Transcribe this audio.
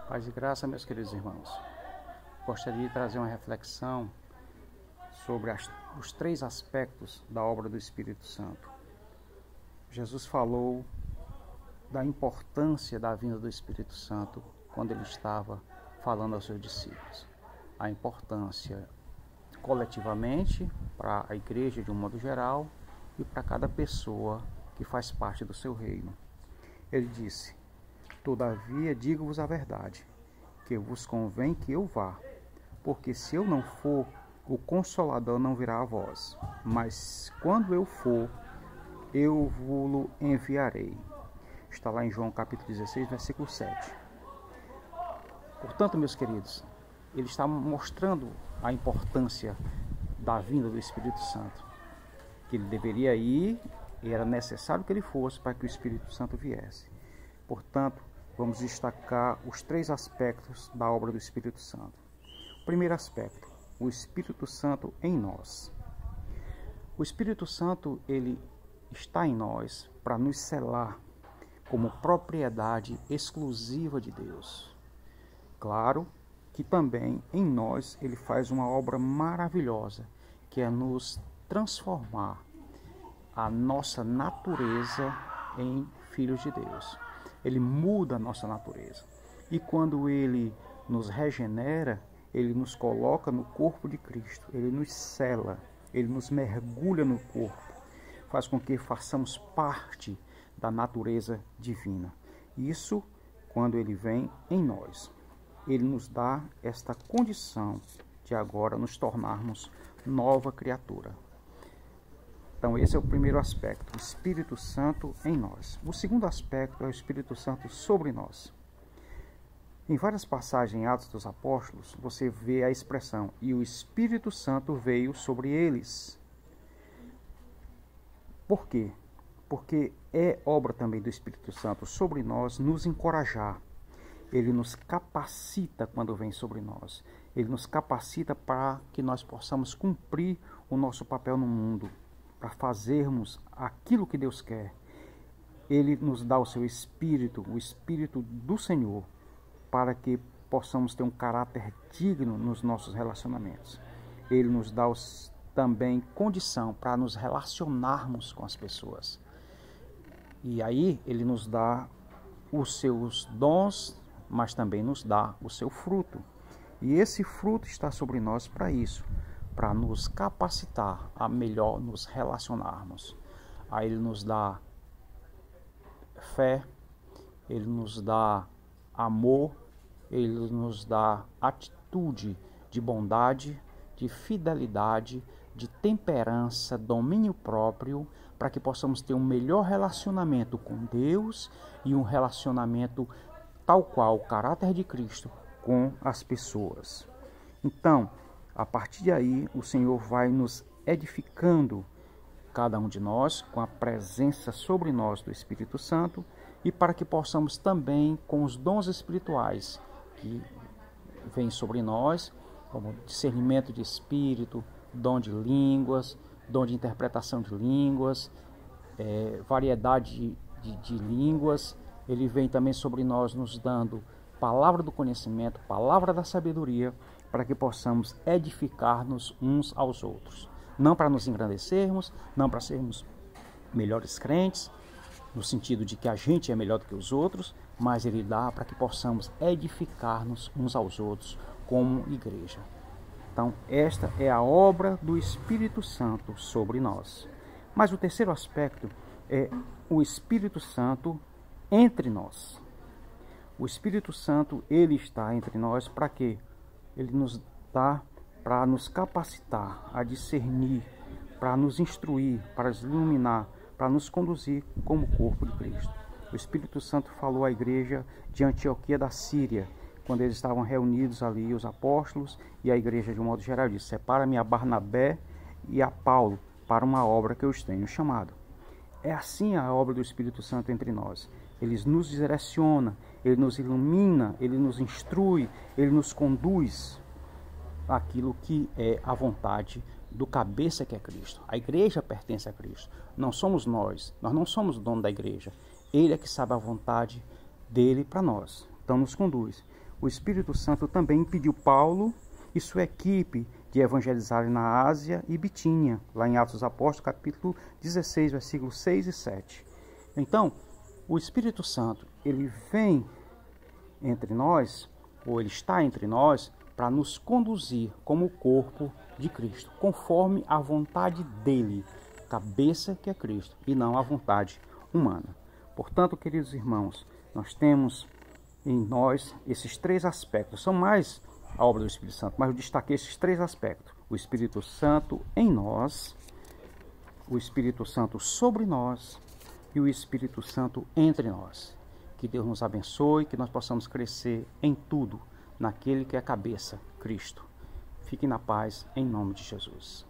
Paz e graça, meus queridos irmãos. Gostaria de trazer uma reflexão sobre os três aspectos da obra do Espírito Santo. Jesus falou da importância da vinda do Espírito Santo quando ele estava falando aos seus discípulos. A importância coletivamente para a igreja de um modo geral e para cada pessoa que faz parte do seu reino. Ele disse: todavia digo-vos a verdade, que vos convém que eu vá, porque se eu não for, o Consolador não virá a vós, mas quando eu for, eu vos enviarei. Está lá em João capítulo 16, versículo 7. Portanto, meus queridos, ele está mostrando a importância da vinda do Espírito Santo, que ele deveria ir e era necessário que ele fosse para que o Espírito Santo viesse. Portanto, vamos destacar os três aspectos da obra do Espírito Santo. O primeiro aspecto, o Espírito Santo em nós. O Espírito Santo, ele está em nós para nos selar como propriedade exclusiva de Deus. Claro que também em nós ele faz uma obra maravilhosa, que é nos transformar a nossa natureza em filhos de Deus. Ele muda a nossa natureza. E quando ele nos regenera, ele nos coloca no corpo de Cristo. Ele nos sela, ele nos mergulha no corpo, faz com que façamos parte da natureza divina. Isso quando ele vem em nós. Ele nos dá esta condição de agora nos tornarmos nova criatura. Então esse é o primeiro aspecto, o Espírito Santo em nós. O segundo aspecto é o Espírito Santo sobre nós. Em várias passagens em Atos dos Apóstolos, você vê a expressão, e o Espírito Santo veio sobre eles. Por quê? Porque é obra também do Espírito Santo sobre nós nos encorajar. Ele nos capacita quando vem sobre nós. Ele nos capacita para que nós possamos cumprir o nosso papel no mundo, para fazermos aquilo que Deus quer. Ele nos dá o seu Espírito, o Espírito do Senhor, para que possamos ter um caráter digno nos nossos relacionamentos. Ele nos dá também condição para nos relacionarmos com as pessoas. E aí ele nos dá os seus dons, mas também nos dá o seu fruto. E esse fruto está sobre nós para isso, para nos capacitar a melhor nos relacionarmos. Aí ele nos dá fé, ele nos dá amor, ele nos dá atitude de bondade, de fidelidade, de temperança, domínio próprio, para que possamos ter um melhor relacionamento com Deus e um relacionamento tal qual o caráter de Cristo com as pessoas. Então, a partir de aí, o Senhor vai nos edificando, cada um de nós, com a presença sobre nós do Espírito Santo, e para que possamos também, com os dons espirituais que vêm sobre nós, como discernimento de espírito, dom de línguas, dom de interpretação de línguas, variedade de línguas. Ele vem também sobre nós nos dando palavra do conhecimento, palavra da sabedoria, para que possamos edificar-nos uns aos outros. Não para nos engrandecermos, não para sermos melhores crentes, no sentido de que a gente é melhor do que os outros, mas ele dá para que possamos edificar-nos uns aos outros como igreja. Então, esta é a obra do Espírito Santo sobre nós. Mas o terceiro aspecto é o Espírito Santo entre nós. O Espírito Santo, ele está entre nós para quê? Ele nos dá para nos capacitar a discernir, para nos instruir, para nos iluminar, para nos conduzir como corpo de Cristo. O Espírito Santo falou à igreja de Antioquia da Síria, quando eles estavam reunidos ali, os apóstolos e a igreja de um modo geral, disse: separa-me a Barnabé e a Paulo para uma obra que eu os tenho chamado. É assim a obra do Espírito Santo entre nós. Ele nos direciona, ele nos ilumina, ele nos instrui, ele nos conduz àquilo que é a vontade do cabeça, que é Cristo. A igreja pertence a Cristo. Não somos nós não somos o dono da igreja. Ele é que sabe a vontade dele para nós. Então nos conduz. o Espírito Santo também impediu Paulo e sua equipe de evangelizarem na Ásia e Bitínia, lá em Atos dos Apóstolos, capítulo 16, versículos 6 e 7. Então, o Espírito Santo, ele vem entre nós, ou ele está entre nós, para nos conduzir como o corpo de Cristo, conforme a vontade dele, cabeça que é Cristo, e não a vontade humana. Portanto, queridos irmãos, nós temos em nós esses três aspectos. São mais a obra do Espírito Santo, mas eu destaquei esses três aspectos. O Espírito Santo em nós, o Espírito Santo sobre nós e o Espírito Santo entre nós. Que Deus nos abençoe, que nós possamos crescer em tudo, naquele que é a cabeça, Cristo. Fiquem na paz, em nome de Jesus.